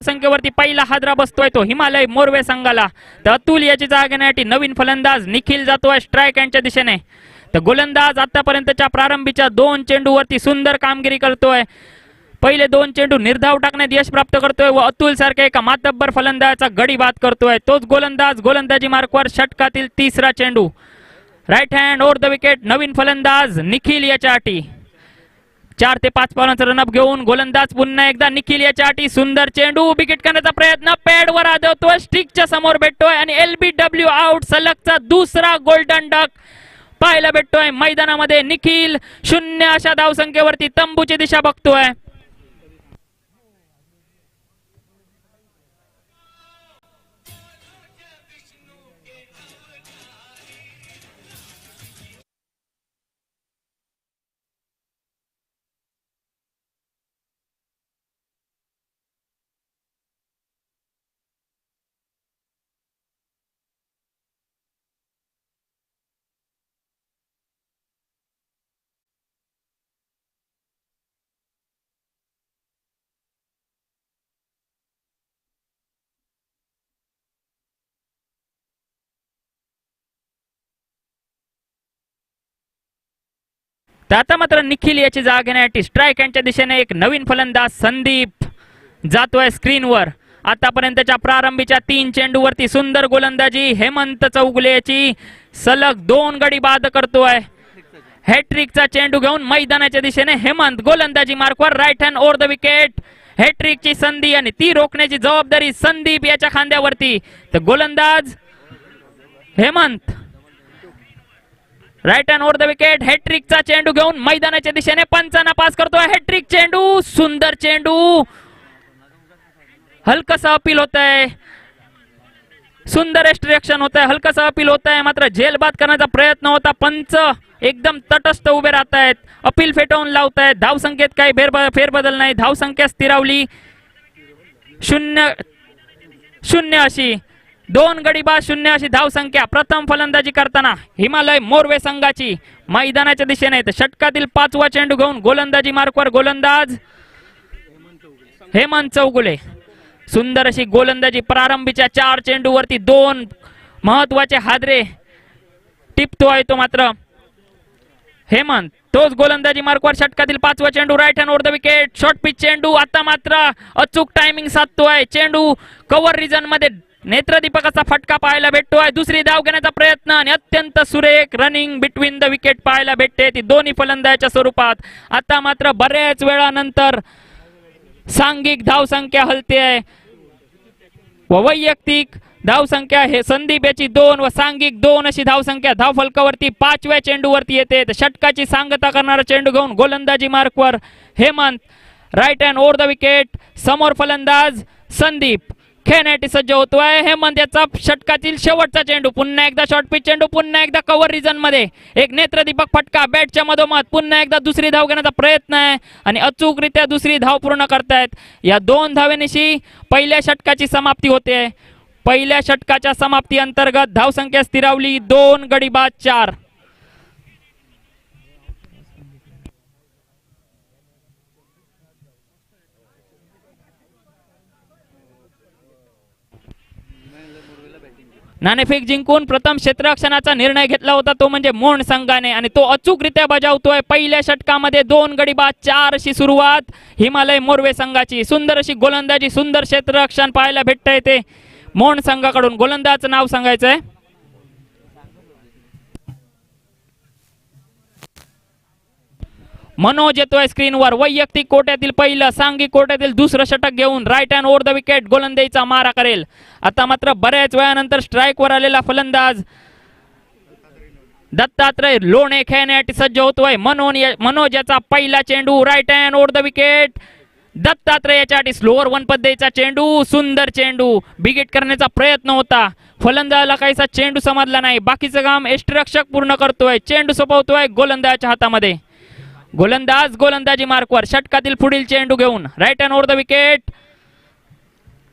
संख्येवरती पहिला हादरा बसतोय तो हिमालय मोरवे संघाला. तर अतुल याची जागा घेण्यासाठी नवीन फलंदाज निखिल जातोय स्ट्राईक यांच्या दिशेने. तर गोलंदाज आतापर्यंतच्या प्रारंभीच्या 2 चेंडूवरती सुंदर कामगिरी करतोय. पहिले 2 चेंडू निर्धाव टाकण्यात यश प्राप्त करतोय व अतुल सारख्या एका मातब्बर फलंदाजाचा गडी बाद करतोय. तोच गोलंदाज गोलंदाजी मार्कवर षटकातील तिसरा चेंडू. Right hand over the wicket. नवीन फलंदाज निखिल याच्या अटी. 4 ते 5 पावलांचा रनअप घेऊन गोलंदाज पुन्हा एकदा निखिल याच्या अटी. सुंदर चेंडू विकेट करण्याचा प्रयत्न पॅडवर आदळतोय, स्टिकच्या समोर भेटतोय आणि LBW आउट. सलगचा दुसरा गोल्डन डक पाहायला भेटतोय मैदानामध्ये. निखिल 0 अशा धावसंख्येवरती तंबूची दिशा बघतोय. तर आता मात्र निखिल याची जागा घेण्यासाठी स्ट्राईक यांच्या दिशेने एक नवीन फलंदाज संदीप जातोय स्क्रीनवर. आतापर्यंतच्या प्रारंभीच्या 3 चेंडूवरती सुंदर गोलंदाजी. हेमंत चौगुले याची सलग 2 गडी बाद करतोय. हॅट्रिकचा चेंडू घेऊन मैदानाच्या दिशेने हेमंत गोलंदाजी मार्कवर. Right hand over the wicket. हॅट्रिकची संधी आणि ती रोखण्याची जबाबदारी संदीप याच्या खांद्यावरती. तर गोलंदाज Hemant right hand over the wicket. हॅट्रिकचा चेंडू घेऊन मैदानाच्या दिशेने पंचांना पास करतोय. हॅट्रिक चेंडू, सुंदर चेंडू. हलकसा अपील होत आहे, सुंदर एक्स्ट्रॅक्शन होत आहे, हलकसा अपील होत आहे. मात्र झेलबाद करण्याचा प्रयत्न होता. पंच एकदम तटस्थ उभे राहत आहेत, अपील फेटाळून लावत आहेत. धावसंख्येत काही फेरबदल नाही. धावसंख्या स्थिरावली 0-0 अशी. 2 गडी बाद 0 अशी धावसंख्या. प्रथम फलंदाजी करताना हिमालय मोरवे संघाची मैदानाच्या दिशेने. षटकातील 5वा चेंडू घेऊन गोलंदाजी मार्कवर गोलंदाज हेमंत चौगुले. सुंदर अशी गोलंदाजी. प्रारंभीच्या 4 चेंडूवरती 2 महत्वाचे हादरे टिपतोय तो मात्र हेमंत. तोच गोलंदाजी मार्कवर षटकातील 5वा चेंडू. Right hand over the wicket. Short pitch चेंडू. आता मात्र अचूक टायमिंग साधतोय चेंडू. कव्हर रिजन मध्ये नेत्रदीपकाचा फटका पाहायला भेटतोय. दुसरी धाव घेण्याचा प्रयत्न आणि अत्यंत सुरेख रनिंग बिटवीन द विकेट पाहायला भेटते ती दोन्ही फलंदाजाच्या स्वरूपात. आता मात्र बऱ्याच वेळानंतर सांघिक धावसंख्या हलते आहे व वैयक्तिक धावसंख्या हे संदीप याची 2 व सांघिक 2 अशी धावसंख्या धावफलकावरती 5व्या चेंडूवरती येते. षटकाची सांगता करणारा चेंडू घेऊन गोलंदाजी मार्कवर Hemant. Right hand over the wicket. समोर फलंदाज संदीप खेळण्यासाठी सज्ज होतोय. हेमंत याचा षटकातील शेवटचा चेंडू. पुन्हा एकदा शॉर्ट पिच चेंडू. पुन्हा एकदा कव्हर रिजन मध्ये एक नेत्रदीपक फटका बॅटच्या मधोमध. पुन्हा एकदा दुसरी धाव घेण्याचा प्रयत्न आहे आणि अचूकरित्या दुसरी धाव पूर्ण करतायत. या 2 धावेनिशी पहिल्या षटकाची समाप्ती होते. पहिल्या षटकाच्या समाप्ती अंतर्गत धावसंख्या स्थिरावली 2 गडी बाद 4. नाणेफेक जिंकून प्रथम क्षेत्ररक्षणाचा निर्णय घेतला होता तो म्हणजे मोहन संघाने आणि तो अचूकरित्या बजावतोय. पहिल्या षटकामध्ये 2 गडी बाद 4 अशी सुरुवात हिमालय मोरवे संघाची. सुंदर अशी गोलंदाजी, सुंदर क्षेत्ररक्षण पाहायला भेटतंय ते मोहन संघाकडून. गोलंदाजाचं नाव सांगायचंय मनोज येतोय स्क्रीनवर. वैयक्तिक कोट्यातील पहिलं, सांघिक कोट्यातील दुसरं षटक घेऊन right hand over the wicket गोलंदाजीचा मारा करेल. आता मात्र बऱ्याच वेळानंतर स्ट्राईकवर आलेला फलंदाज दत्तात्रय लोणे खेळण्यासाठी सज्ज होतोय. मनोज याचा पहिला चेंडू. Right hand over the wicket. Dattatray याच्यासाठी स्लोअर 1 पद्धतीचा चेंडू. सुंदर चेंडू. बिगिट करण्याचा प्रयत्न होता. फलंदाजाला काहीसा चेंडू समजला नाही. बाकीचं काम यष्टिरक्षक पूर्ण करतोय. चेंडू सोपवतोय गोलंदाजाच्या हातामध्ये. गोलंदाज गोलंदाजी मार्कवर षटकातील पुढील चेंडू घेऊन right hand over the wicket.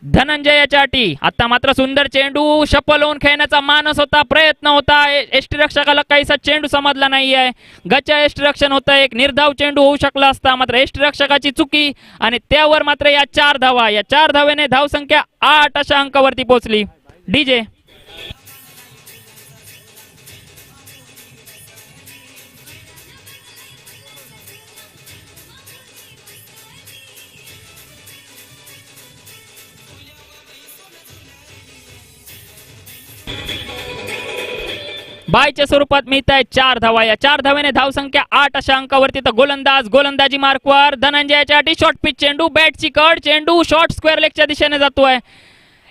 धनंजयाच्या अटी. आता मात्र सुंदर चेंडू शपल होऊन खेळण्याचा मानस होता, प्रयत्न होता, यष्टीरक्षकाला काहीसा चेंडू समजला नाहीये. गचा यष्टीरक्षण होतं, एक निर्धाव चेंडू होऊ शकला असता, मात्र यष्टीरक्षकाची चुकी आणि त्यावर मात्र या 4 धावा. या 4 धावेने धावसंख्या 8 अशा अंकावरती पोहोचली. डीजे बायच्या स्वरूपात मिळत आहे 4 धावा. या 4 धावेने धावसंख्या 8 अशा अंकावरती. तर गोलंदाजी मार्कवर धनंजयाच्या अटी. शॉर्ट पिच चेंडू, बॅटची कड, चेंडू शॉर्ट स्क्वेअर लेगच्या दिशेने जातोय.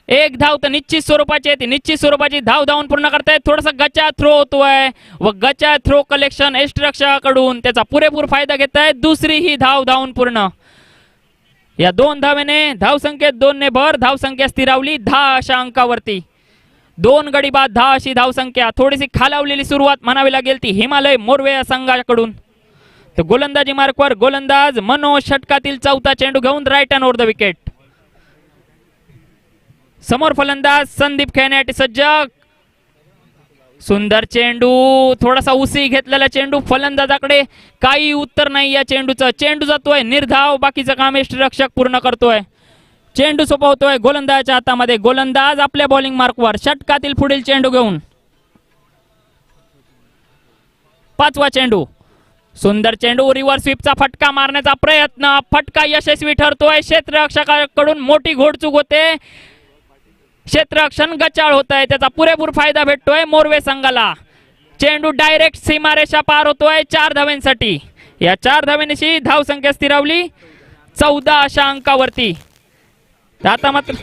एक धाव तर निश्चित स्वरूपाची आहे, ती निश्चित स्वरूपाची धाव धावून पूर्ण करतायत. थोडासा गचा थ्रो होतोय व गचा थ्रो कलेक्शन यष्टीरक्षकाकडून त्याचा पुरेपूर फायदा घेत आहेत. दुसरी ही धाव धावून पूर्ण. या 2 धावेने धावसंख्येत 2 ने भर, धावसंख्या स्थिरावली 10 अशा अंकावरती. 2 गडी बाद 10 अशी धावसंख्या. थोडीशी खालावलेली सुरुवात म्हणावी लागेल ती हिमालय मोरवे या संघाकडून. तर गोलंदाजी मार्कवर गोलंदाज मनोज षटकातील 4था चेंडू घेऊन right hand over the wicket. समोर फलंदाज संदीप खेळण्यासाठी सज्ज. सुंदर चेंडू, थोडासा उसी घेतलेला चेंडू, फलंदाजाकडे काही उत्तर नाही या चेंडूचं. चेंडू जातोय निर्धाव, बाकीचं काम यष्टीरक्षक पूर्ण करतोय. चेंडू सोपवतोय गोलंदाजाच्या हातामध्ये. गोलंदाज आपल्या बॉलिंग मार्कवर षटकातील पुढील चेंडू घेऊन. 5वा चेंडू. सुंदर चेंडू, रिव्हर्स स्वीपचा फटका मारण्याचा प्रयत्न, फटका यशस्वी ठरतोय. क्षेत्ररक्षकाकडून मोठी घोडचूक होते, क्षेत्ररक्षण गचाळ होत आहे, त्याचा पुरेपूर फायदा भेटतोय मोरवे संघाला. चेंडू डायरेक्ट सीमारेषा पार होतोय 4 धाव्यांसाठी. या 4 धाव्यांशी धावसंख्या स्थिरावली 14 अशा अंकावरती. आता मात्र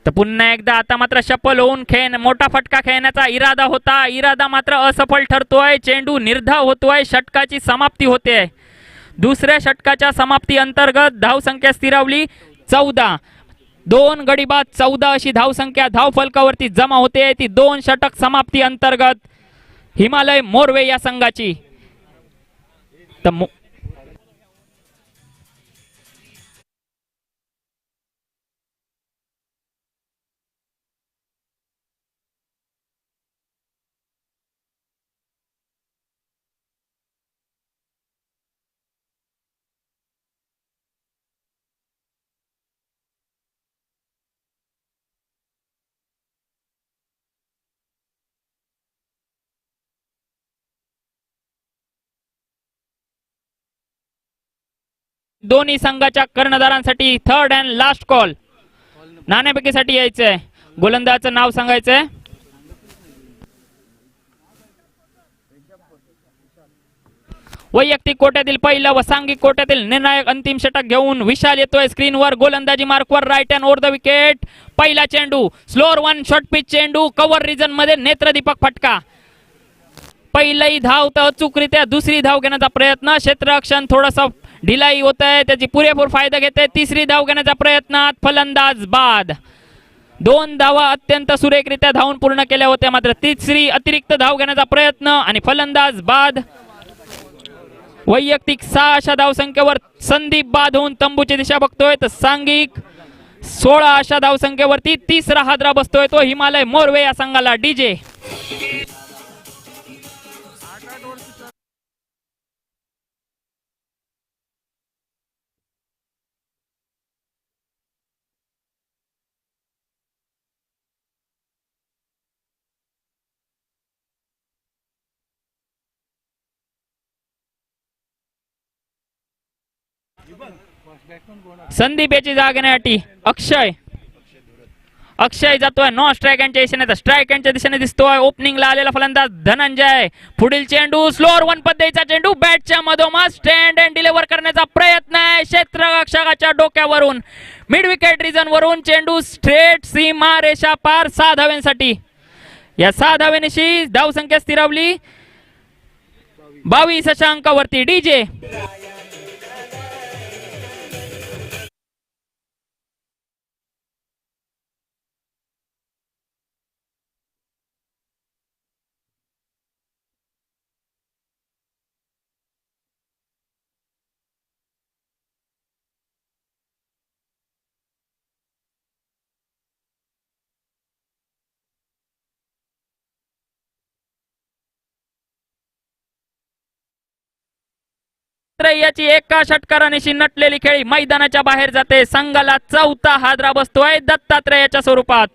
तर पुन्हा एकदा आता मात्र शपल होऊन मोठा फटका खेळण्याचा इरादा होता, इरादा मात्र असफल ठरतोय. चेंडू निर्धाव होतोय, षटकाची समाप्ती होते. दुसऱ्या षटकाच्या समाप्ती अंतर्गत धावसंख्या स्थिरावली 14. 2 गडी बाद 14 अशी धावसंख्या धावफलकावरती जमा होते. ती 2 षटक समाप्ती अंतर्गत हिमालय मोरवे या संघाची. दोन्ही संघाच्या कर्णधारांसाठी 3rd अँड लास्ट कॉल. नाणेफेकीसाठी यायचंय. गोलंदाजाचं नाव सांगायचंय. वैयक्तिक कोट्यातील पहिला व सांघिक कोट्यातील निर्णायक अंतिम षटक घेऊन विशाल येतोय स्क्रीनवर. गोलंदाजी मार्कवर right hand over the wicket. पहिला चेंडू स्लोअर 1 शॉर्ट पिच चेंडू, कव्हर रिजन मध्ये नेत्रदीपक फटका. पहिली धाव तर अचूकरित्या, दुसरी धाव घेण्याचा प्रयत्न, क्षेत्ररक्षण थोडासा ढिलाई होत आहे, त्याची पुरेपूर फायदा घेते. तिसरी धाव घेण्याच्या प्रयत्नात फलंदाज बाद. 2 धावा अत्यंत सुरेखरित्या धावून पूर्ण केल्या होत्या, मात्र तिसरी अतिरिक्त धाव घेण्याचा प्रयत्न आणि फलंदाज बाद. वैयक्तिक 6 अशा धावसंख्येवर संदीप बाद होऊन तंबूची दिशा बघतोय. तर सांघिक 16 अशा धावसंख्येवरती तिसरा हादरा बसतोय तो हिमालय मोरवे या संघाला. डीजे संदीप याची जागा घेण्यासाठी अक्षय जातोय नो स्ट्राईक यांच्या दिशेने, तर स्ट्राईक यांच्या दिशेने दिसतोय. ओपनिंगला आलेला फलंदाज धनंजय. पुढील चेंडू स्लोअर 1 पद्धतीचा चेंडू, बॅटच्या मधोमध स्टँड अँड डिलिव्हर करण्याचा प्रयत्न आहे क्षेत्ररक्षकाच्या डोक्यावरून. मिड विकेट रिजन वरून चेंडू स्ट्रेट सीमा रेषा पार 6 धाव्यांसाठी. या 6 धाव्यांशी धावसंख्या स्थिरावली 22 अशा अंकावरती. डीजे याची एका षटकारानिशी नटलेली खेळी मैदानाच्या बाहेर जाते. संघाला चौथा हादरा बसतोय दत्तात्रयाच्या स्वरूपात.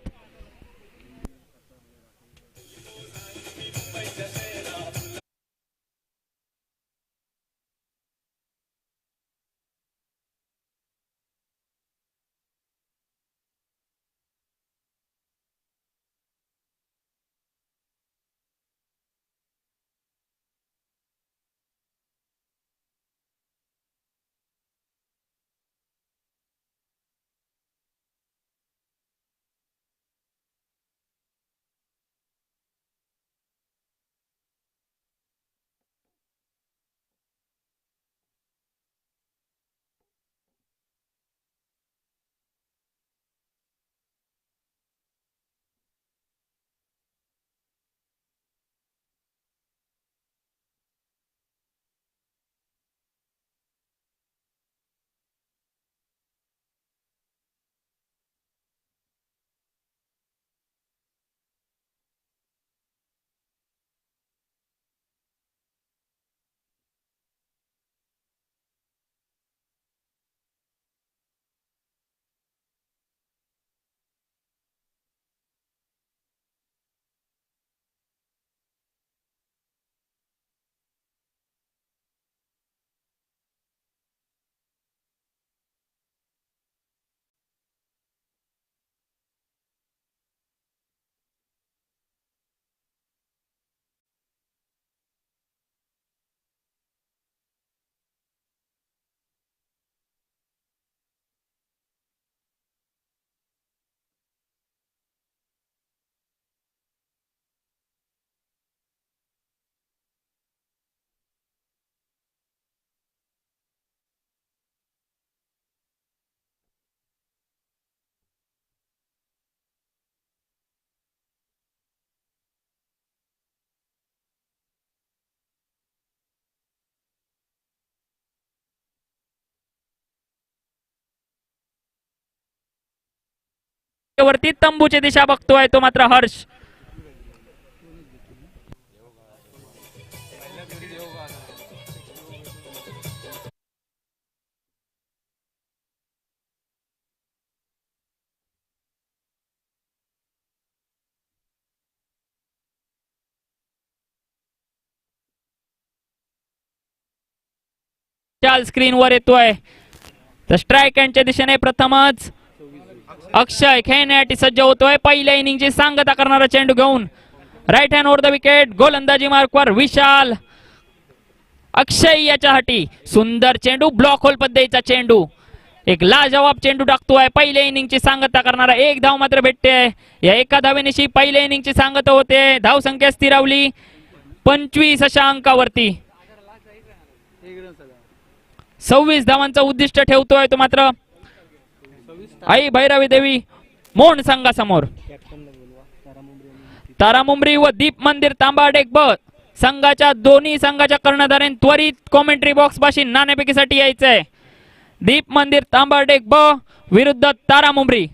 वरती तंबूची दिशा बघतोय तो मात्र हर्ष. स्क्रीन वर येतोय. तर स्ट्राईक हँडच्या दिशेने प्रथमच अक्षय खेळण्यासाठी सज्ज होतोय. पहिल्या इनिंगची सांगता करणारा चेंडू घेऊन right hand over the wicket. गोलंदाजी मार्कवर विशाल. अक्षय याच्यासाठी सुंदर चेंडू, ब्लॉक होल पद्धतीचा चेंडू, एक लाजवाब चेंडू टाकतोय. पहिल्या इनिंगची सांगता करणारा एक धाव मात्र भेटते. या एका धावेनिशी पहिल्या इनिंगची सांगता होते. धाव संख्या स्थिरावली 25 अशा अंकावरती. 26 धावांचं उद्दिष्ट ठेवतोय तो मात्र आई भैरवी देवी मोहन संघासमोर. तारा मुंबरी व दीप मंदिर तांबाडेक ब संघाच्या दोन्ही संघाच्या कर्णधारांनी त्वरित कॉमेंट्री बॉक्स पाशी नाणेफेकीसाठी यायचंय. दीप मंदिर तांबाडेक ब विरुद्ध तारा मुंबरी.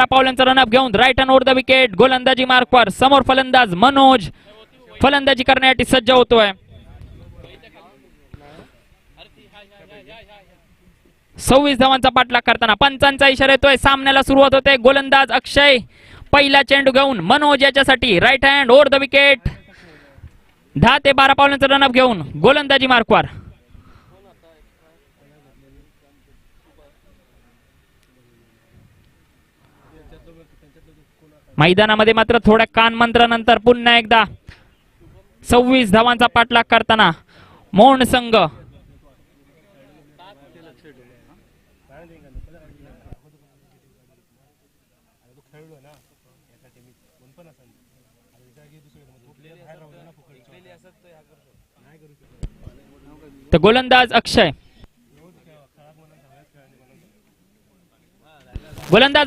पावलांचा रनअप घेऊन right hand over the wicket, गोलंदाजी मार्कवर. समोर फलंदाज मनोज फलंदाजी करण्यासाठी सज्ज होतोय. 26 धावांचा पाठलाग करताना पंचांचा इशारा येतोय. सामन्याला सुरुवात होते. गोलंदाज अक्षय पहिला चेंडू घेऊन मनोज याच्यासाठी right hand over the wicket. 10 ते 12 पावलांचा रनअप घेऊन गोलंदाजी मार्कवर. मैदानामध्ये मात्र थोड्या कानमंत्रानंतर पुन्हा एकदा 26 धावांचा पाठलाग करताना मोहन संघ. तर गोलंदाज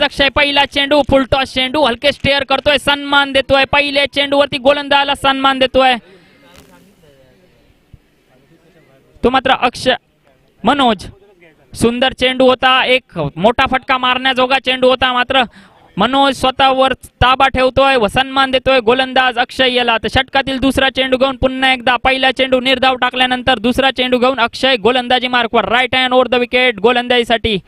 अक्षय पहिला चेंडू फुलटॉस चेंडू हलके स्टेअर करतोय, सन्मान देतोय. पहिल्या चेंडूवरती गोलंदाजाला सन्मान देतोय तो मात्र अक्षय. मनोज सुंदर चेंडू होता, एक मोठा फटका मारण्याजोगा चेंडू होता, मात्र मनोज स्वतःवर ताबा ठेवतोय व सन्मान देतोय गोलंदाज अक्षय याला. तर षटकातील दुसरा चेंडू घेऊन पुन्हा एकदा पहिला चेंडू निर्धाव टाकल्यानंतर दुसरा चेंडू घेऊन अक्षय गोलंदाजी मार्कवर right hand over the wicket गोलंदाजीसाठी.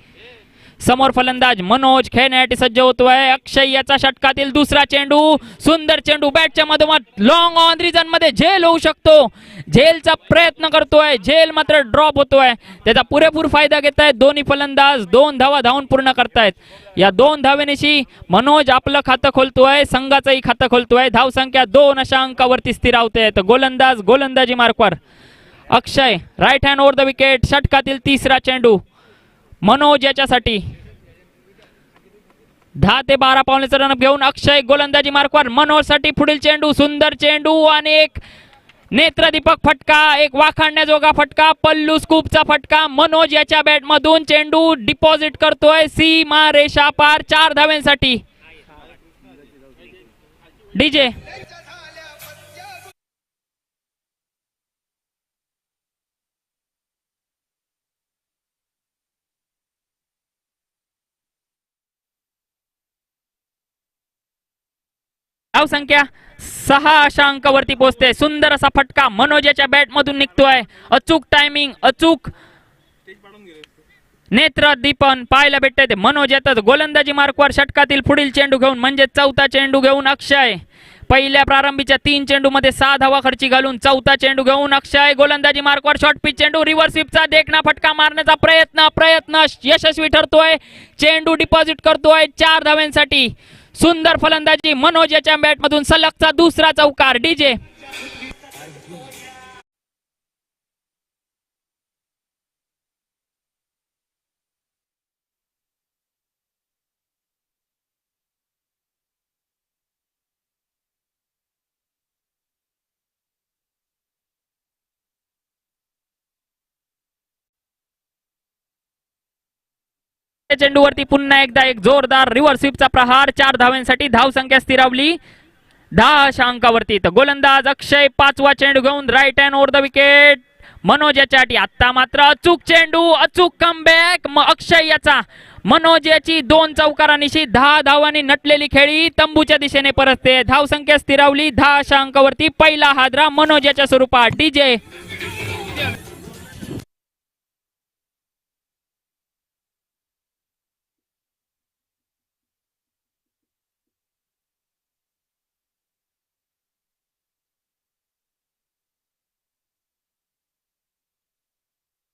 समोर फलंदाज मनोज खेळण्यासाठी सज्ज होतोय. अक्षय याचा षटकातील दुसरा चेंडू, सुंदर चेंडू बॅटच्या मधोमध लॉंग ऑन रिजन मध्ये झेल होऊ शकतो. झेलचा प्रयत्न करतोय, झेल मात्र ड्रॉप होतोय. त्याचा पुरेपूर फायदा घेत आहेत दोन्ही फलंदाज. 2 धावा धावून पूर्ण करतायत. या 2 धावेनिशी मनोज आपलं खातं खोलतोय, संघाचंही खातं खोलतोय. धावसंख्या 2 अशा अंकावरती स्थिरावते. तर गोलंदाज गोलंदाजी मार्कवर. Akshay right hand over the wicket. षटकातील तिसरा चेंडू मनोज याच्यासाठी. 10 ते 12 पावलांचा रनअप घेऊन अक्षय गोलंदाजी मार्कवर. मनोज साठी पुढील चेंडू, सुंदर चेंडू आणि एक नेत्रदीपक फटका, एक वाखाणण्याजोगा फटका, पल्लू स्कूपचा फटका. मनोज याच्या बॅट मधून चेंडू डिपॉझिट करतोय सीमा रेषा पार 4 धाव्यांसाठी. डीजे धावसंख्या 6 अशा अंकावरती पोहोचते. सुंदर असा फटका मनोजाच्या बॅट मधून निघतोय. अचूक टायमिंग, अचूक नेत्रदीपन पाहायला भेटते. मनोज येतात गोलंदाजी मार्कवर. षटकातील पुढील चेंडू घेऊन म्हणजे चौथा चेंडू घेऊन अक्षय. पहिल्या प्रारंभीच्या 3 चेंडू मध्ये 6 धावा खर्ची घालून चौथा चेंडू घेऊन अक्षय गोलंदाजी मार्कवर. शॉर्ट पिच चेंडू, रिव्हर्स स्वीपचा देखणा फटका मारण्याचा प्रयत्न यशस्वी ठरतोय. चेंडू डिपॉझिट करतोय 4 धाव्यांसाठी. सुंदर फलंदाजी मनोज याच्या बॅट मधून. सलगचा दुसरा चौकार. डीजे चेंडूवरती पुन्हा एकदा एक जोरदार रिव्हर्स स्वीपचा प्रहार. 4 धाव्यांसाठी. धावसंख्या स्थिरावली 10 अशा अंकावरती. तर गोलंदाज अक्षय 5वा चेंडू घेऊन right hand over the wicket Manoj याच्यासाठी. आता मात्र अचूक चेंडू, अचूक कमबॅक अक्षय याचा. मनोज याची 2 चौकारांनिशी 10 धावांनी नटलेली खेळी तंबूच्या दिशेने परतते. धावसंख्या स्थिरावली 10 अशा अंकावरती. पहिला हादरा मनोज याच्या स्वरूपात. डीजे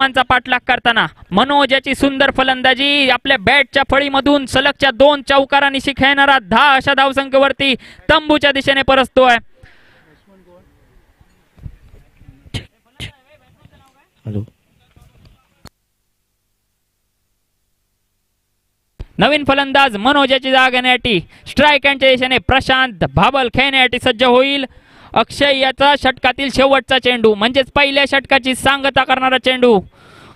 चा पाठलाग करताना मनोज याची सुंदर फलंदाजी. आपल्या बॅटच्या फळीमधून सलगच्या 2 चौकारांनिशी खेळणारा 10 अशा धावसंख्येवरती तंबूच्या दिशेने परततोय. नवीन फलंदाज मनोज याची जागा घेण्यासाठी स्ट्राईक हँडच्या दिशेने प्रशांत भाबल खेळण्यासाठी सज्ज होईल. अक्षय याचा षटकातील शेवटचा चेंडू म्हणजेच पहिल्या षटकाची सांगता करणारा चेंडू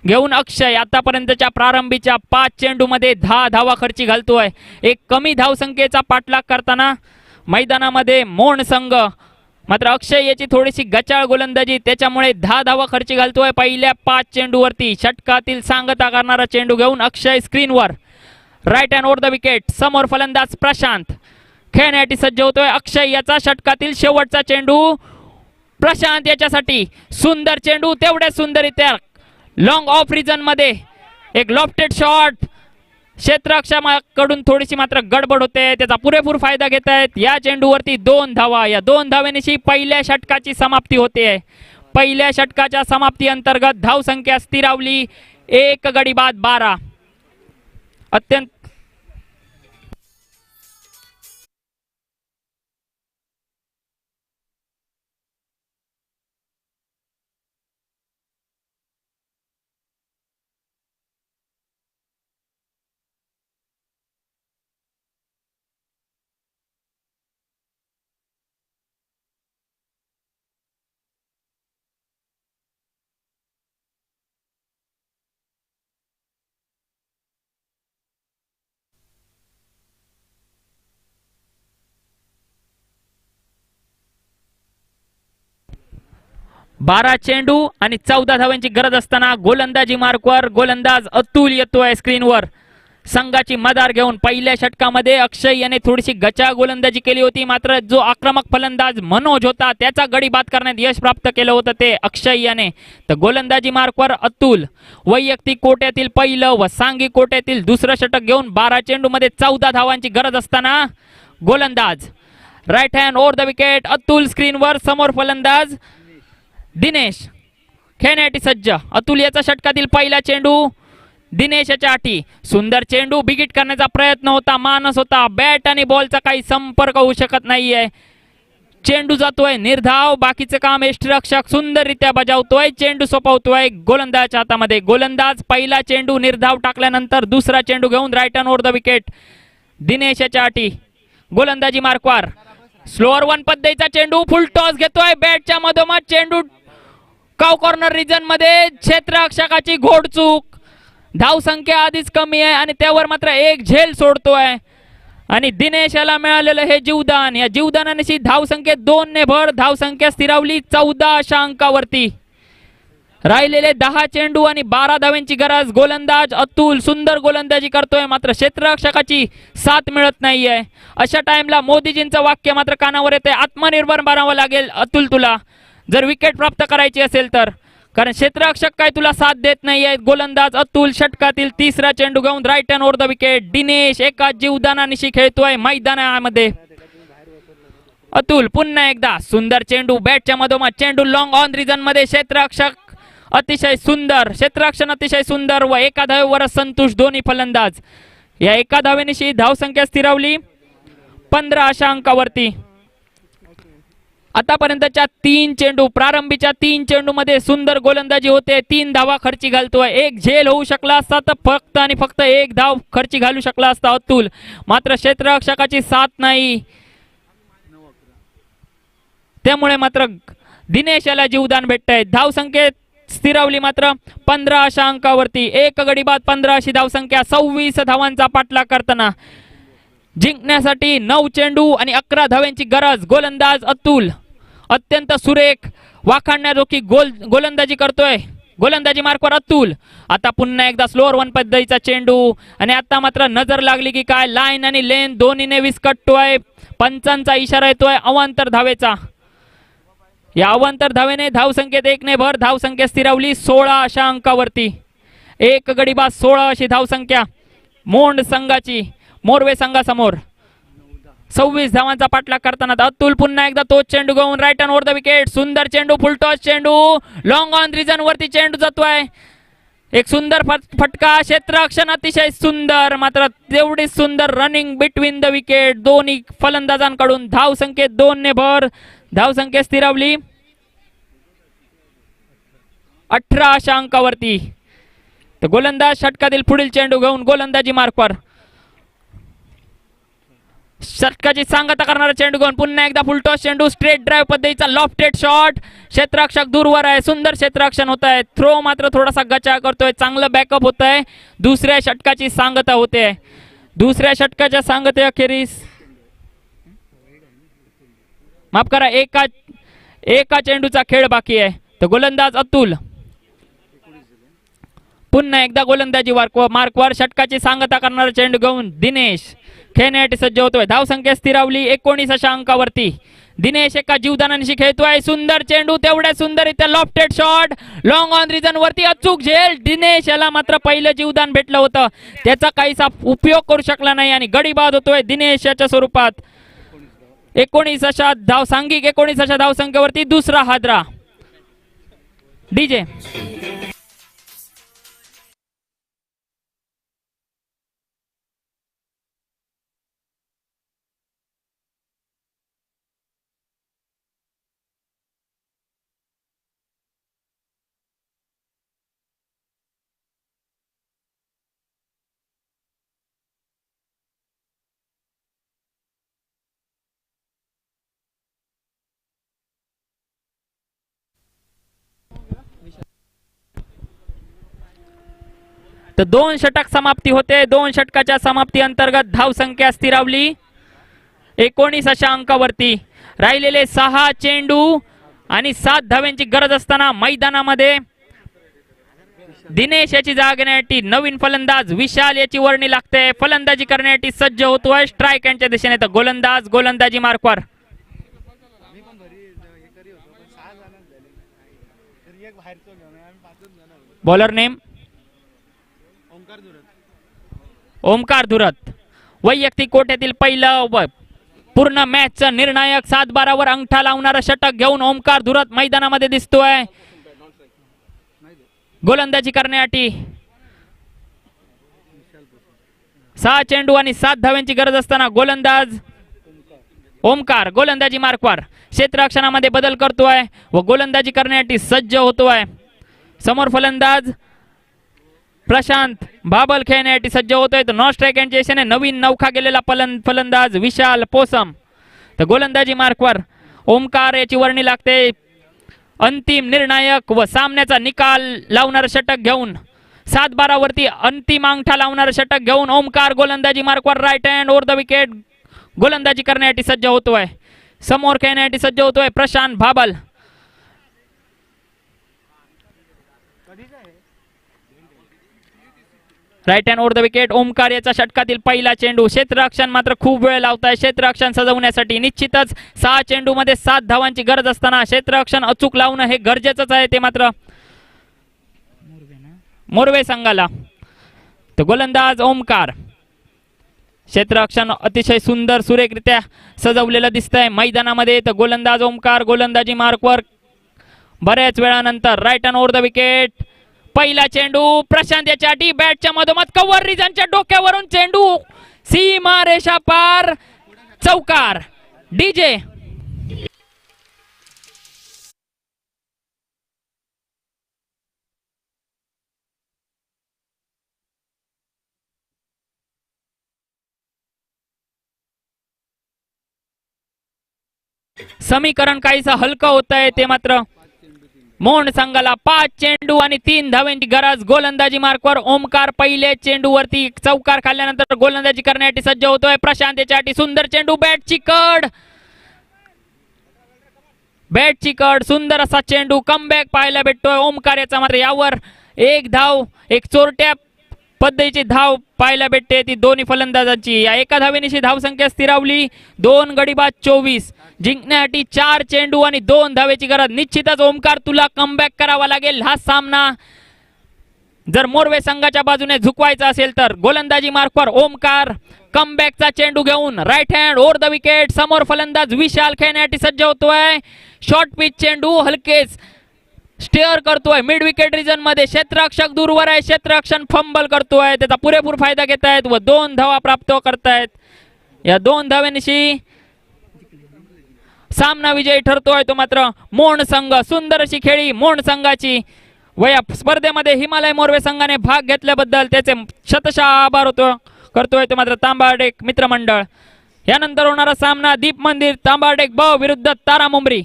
घेऊन अक्षय आतापर्यंतच्या प्रारंभीच्या 5 चेंडू मध्ये 10 धावा खर्ची घालतोय. एक कमी धावसंख्येचा पाठलाग करताना मैदानामध्ये मोहन संघ. मात्र अक्षय याची थोडीशी गचाळ गोलंदाजी, त्याच्यामुळे 10 धावा खर्ची घालतोय पहिल्या 5 चेंडूवरती. षटकातील सांगता करणारा चेंडू घेऊन अक्षय स्क्रीनवर right hand over the wicket. समोर फलंदाज प्रशांत खेळण्यासाठी सज्ज होतोय. अक्षय याचा षटकातील शेवटचा चेंडू प्रशांत याच्यासाठी. सुंदर चेंडू, तेवढ्या सुंदररित्या लॉंग ऑफ रिजन मध्ये एक लॉफ्टेड शॉट. क्षेत्ररक्षकाकडून थोडीशी मात्र गडबड होते, त्याचा पुरेपूर फायदा घेत आहेत. या चेंडूवरती 2 धावा. या 2 धावेनिशी पहिल्या षटकाची समाप्ती होते. पहिल्या षटकाच्या समाप्ती अंतर्गत धावसंख्या स्थिरावली 1 गडी बाद 12. अत्यंत बारा चेंडू आणि 14 धावांची गरज असताना गोलंदाजी मार्कवर गोलंदाज अतुल येतोय स्क्रीनवर. संघाची मदार घेऊन पहिल्या षटकामध्ये अक्षय याने थोडीशी गचा गोलंदाजी केली होती, मात्र जो आक्रमक फलंदाज मनोज होता त्याचा गडी बाद करण्यात यश प्राप्त केलं होतं ते अक्षय याने. तर गोलंदाजी मार्कवर अतुल वैयक्तिक कोट्यातील पहिलं व सांघिक कोट्यातील दुसरं षटक घेऊन 12 चेंडूमध्ये 14 धावांची गरज असताना गोलंदाज right hand over the wicket. Atul स्क्रीनवर. समोर फलंदाज दिनेश खेळण्यासाठी सज्ज. अतुल याचा षटकातील पहिला चेंडू दिनेशच्या आठी. सुंदर चेंडू, बिगिट करण्याचा प्रयत्न होता, मानस होता, बॅट आणि बॉलचा काही संपर्क होऊ शकत नाहीये. चेंडू जातोय निर्धाव. बाकीचं काम यष्टिरक्षक सुंदररित्या बजावतोय. चेंडू सोपवतोय गोलंदाजच्या हातामध्ये. गोलंदाज पहिला चेंडू निर्धाव टाकल्यानंतर दुसरा चेंडू घेऊन right hand over the wicket दिनेशच्या आठी. गोलंदाजी मार्कवर स्लोअर वन पद्धतीचा चेंडू, फुल टॉस घेतोय बॅटच्या मधोमध. चेंडू काव कॉर्नर रिजन मध्ये. क्षेत्ररक्षकाची घोडचूक. धाव संख्या आधीच कमी आहे आणि त्यावर मात्र एक झेल सोडतोय आणि दिनेश याला मिळालेलं हे जीवदान. या जीवदानाने धाव संख्येत 2 ने भर. धाव संख्या स्थिरावली 14 अशा अंकावरती. राहिलेले 10 चेंडू आणि 12 धावांची गरज. गोलंदाज अतुल सुंदर गोलंदाजी करतोय, मात्र क्षेत्ररक्षकाची साथ मिळत नाहीये. अशा टाइमला मोदीजींचं वाक्य मात्र कानावर येते, आत्मनिर्भर बनावं लागेल अतुल तुला जर विकेट प्राप्त करायची असेल तर, कारण क्षेत्ररक्षक काय तुला साथ देत नाहीये. गोलंदाज अतुल षटकातील तिसरा चेंडू घेऊन right hand over the wicket. Dinesh एका जीवदानानिशी खेळतोय मैदानामध्ये. अतुल पुन्हा एकदा सुंदर चेंडू बॅटच्या मधोमध. चेंडू लॉंग ऑन रिजन मध्ये. क्षेत्ररक्षक अतिशय सुंदर, क्षेत्ररक्षण अतिशय सुंदर व एका धावेवर संतुष्ट दोन्ही फलंदाज. या एका धावेनिशी धावसंख्या स्थिरावली 15 अशा अंकावरती. आतापर्यंतच्या 3 चेंडू, प्रारंभीच्या 3 चेंडू मध्ये सुंदर गोलंदाजी होते. 3 धावा खर्ची घालतोय. एक झेल होऊ शकला असता तर फक्त आणि फक्त एक धाव खर्ची घालू शकला असता अतुल, मात्र क्षेत्ररक्षकाची साथ नाही. त्यामुळे मात्र दिनेश याला जीवदान भेटतंय. धाव संख्येत स्थिरावली मात्र 15 अशा अंकावरती. 1 गडी बाद 15 अशी धावसंख्या. 26 धावांचा पाठलाग करताना जिंकण्यासाठी 9 चेंडू आणि 11 धावांची गरज. गोलंदाज अतुल अत्यंत सुरेख वाखाणण्याजोगी गोलंदाजी करतोय. गोलंदाजी मार्कवर अतुल. आता पुन्हा एकदा स्लोअर वन पद्धतीचा चेंडू आणि आता मात्र नजर लागली की काय, लाईन आणि लेन दोन्हीने विस्कटतोय. पंचांचा इशारा येतोय अवांतर धावेचा. या अवांतर धावेने धावसंख्येत 1 ने भर. धावसंख्या स्थिरावली 16 अशा अंकावरती. 1 गडी बाद 16 अशी धावसंख्या मोंड संघाची मोरवे संघासमोर. 26 धावांचा पाठलाग करताना अतुल पुन्हा एकदा तोच चेंडू घेऊन right hand over the wicket. सुंदर चेंडू, फुलटॉस चेंडू, लॉंग ऑन रिजन वरती चेंडू जातोय. एक सुंदर फटका. क्षेत्ररक्षण अतिशय सुंदर, मात्र तेवढी सुंदर रनिंग बिटवीन द विकेट दोन्ही फलंदाजांकडून. धाव संख्येत 2 ने भर. धाव संख्या स्थिरावली 18 अशा अंकावरती. तर गोलंदाज षटकातील पुढील चेंडू घेऊन गोलंदाजी मार्कवर. षटकाची सांगता करणारा चेंडू घेऊन पुन्हा एकदा फुलटॉस चेंडू. स्ट्रेट ड्राईव्ह पद्धतीचा लॉफ्टेड शॉट. क्षेत्ररक्षक दूरवर आहे. सुंदर क्षेत्ररक्षण होत आहे. थ्रो मात्र थोडासा गचा करतोय. चांगलं बॅकअप होत आहे. दुसऱ्या षटकाची सांगता होते. दुसऱ्या षटकाच्या सांगते अखेरीस माफ करा एका चेंडूचा खेळ बाकी आहे. तर गोलंदाज अतुल पुन्हा एकदा गोलंदाजी मार्कवर षटकाची सांगता करणारा चेंडू घेऊन दिनेश खेळण्यासाठी सज्ज होतोय. धावसंख्या स्थिरावली 19 अशा अंकावरती. दिनेश एका जीवदानानिशी खेळतोय. सुंदर चेंडू, तेवढ्या सुंदर इथे lofted shot long on region वरती अचूक झेल. दिनेश याला मात्र पहिलं जीवदान भेटलं होतं, त्याचा काहीसा उपयोग करू शकला नाही आणि गडी बाद होतोय दिनेश याच्या स्वरूपात. 19 अशा सांघिक 19 अशा धावसंख्येवरती दुसरा हादरा. डीजे तर 2 षटक समाप्ती होते. 2 षटकाच्या समाप्ती अंतर्गत धावसंख्या स्थिरावली 19 अशा अंकावरती. राहिलेले 6 चेंडू आणि 7 धाव्यांची गरज असताना मैदानामध्ये दिनेश याची जागा घेण्यासाठी नवीन फलंदाज विशाल याची वर्णी लागते. फलंदाजी करण्यासाठी सज्ज होतोय स्ट्राईक यांच्या दिशेने. तर गोलंदाज गोलंदाजी मार्कवर. Bowler name Omkar Dhurat. वैयक्तिक कोट्यातील पहिलं पूर्ण मॅचचं निर्णायक 7-12 वर अंगठा लावणारा षटक घेऊन ओमकार धुरत मैदानामध्ये दिसतोय. गोलंदाजी करण्यासाठी 6 चेंडू आणि 7 धाव्यांची गरज असताना गोलंदाज ओमकार गोलंदाजी मार्कवर. क्षेत्ररक्षणामध्ये बदल करतोय व गोलंदाजी करण्यासाठी सज्ज होतोय. समोर फलंदाज प्रशांत भाबल खेळण्यासाठी सज्ज होतोय. तर नॉन स्ट्राईक यांच्या दिशेने नवीन नौखा गेलेला फलंदाज विशाल पोसम. तर गोलंदाजी मार्कवर ओमकार याची वर्णी लागते. अंतिम निर्णायक व सामन्याचा निकाल लावणारा षटक घेऊन 7-12 वरती अंतिम अंगठा लावणारा षटक घेऊन ओमकार गोलंदाजी मार्कवर right hand over the wicket गोलंदाजी करण्यासाठी सज्ज होतोय. समोर खेळण्यासाठी सज्ज होतोय Prashant Bhabal. Right hand over the wicket Omkar याचा षटकातील पहिला चेंडू. क्षेत्ररक्षण मात्र खूप वेळ लावताय क्षेत्ररक्षण सजवण्यासाठी. निश्चितच 6 चेंडू मध्ये 7 धावांची गरज असताना क्षेत्ररक्षण अचूक लावणं हे गरजेचंच आहे. ते मात्र मोरवे संघाला. तर गोलंदाज ओमकार. क्षेत्ररक्षण अतिशय सुंदर सुरेखरित्या सजवलेलं दिसतंय मैदानामध्ये. तर गोलंदाज ओमकार गोलंदाजी मार्कवर. बऱ्याच वेळानंतर right hand over the wicket पहिला चेंडू. प्रशांत याच्या आधी बॅटच्या मधोमध कव्हर रिजनच्या डोक्यावरून चेंडू सीमा रेषा पार चौकार. डीजे समीकरण काहीसं हलकं होत आहे. ते मात्र मोहन संघाला 5 चेंडू आणि 3 धाव्यांची गरज. गोलंदाजी मार्कवर ओमकार पहिले चेंडू वरती चौकार खाल्ल्यानंतर गोलंदाजी करण्यासाठी सज्ज होतोय. प्रशांत याच्यासाठी सुंदर चेंडू बॅटची कड सुंदर असा चेंडू कमबॅक पाहायला भेटतोय ओमकार याचा. मात्र यावर एक धाव एक चोरट्या पद्धतीची धाव पाहायला भेटते ती दोन्ही फलंदाजांची. या एका धावेनिशी धावसंख्या स्थिरावली 2 गडीबाद 24. जिंकण्यासाठी 4 चेंडू आणि 2 धावेची गरज. निश्चितच ओमकार तुला कमबॅक करावा लागेल. हा सामना जर मोरवे संघाच्या बाजूने झुकवायचा असेल तर. गोलंदाजी मार्कवर ओमकार कमबॅकचा चेंडू घेऊन right hand over the wicket. समोर फलंदाज विशाल खेळण्यासाठी सज्ज होतोय. शॉर्ट पिच चेंडू हलकेच स्टेअर करतोय मिड विकेट रिजन मध्ये. क्षेत्ररक्षक दूरवर आहे. क्षेत्ररक्षण फंबल करतोय. त्याचा पुरेपूर फायदा घेत आहेत व 2 धावा प्राप्त करतायत. या 2 धाव्यांशी सामना विजयी ठरतोय तो मात्र मोहन संघ. सुंदर अशी खेळी मोहन संघाची. व या स्पर्धेमध्ये हिमालय मोरवे संघाने भाग घेतल्याबद्दल त्याचे शतशः आभार करतोय तो मात्र तांबाडेक मित्रमंडळ. यानंतर होणारा सामना दीप मंदिर तांबाडेक ब विरुद्ध तारा मुंबरी.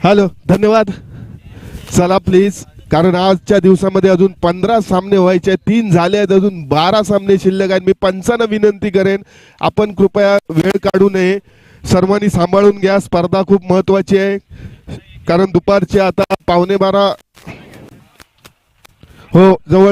हॅलो धन्यवाद. चला प्लीज, कारण आजच्या दिवसामध्ये अजून 15 सामने व्हायचे. 3 झाले आहेत, अजून 12 सामने शिल्लक आहेत. मी पंचांना विनंती करेन आपण कृपया वेळ काढू नये. सर्वांनी सांभाळून घ्या. स्पर्धा खूप महत्त्वाची आहे. कारण दुपारचे आता 11:15 हो जवळ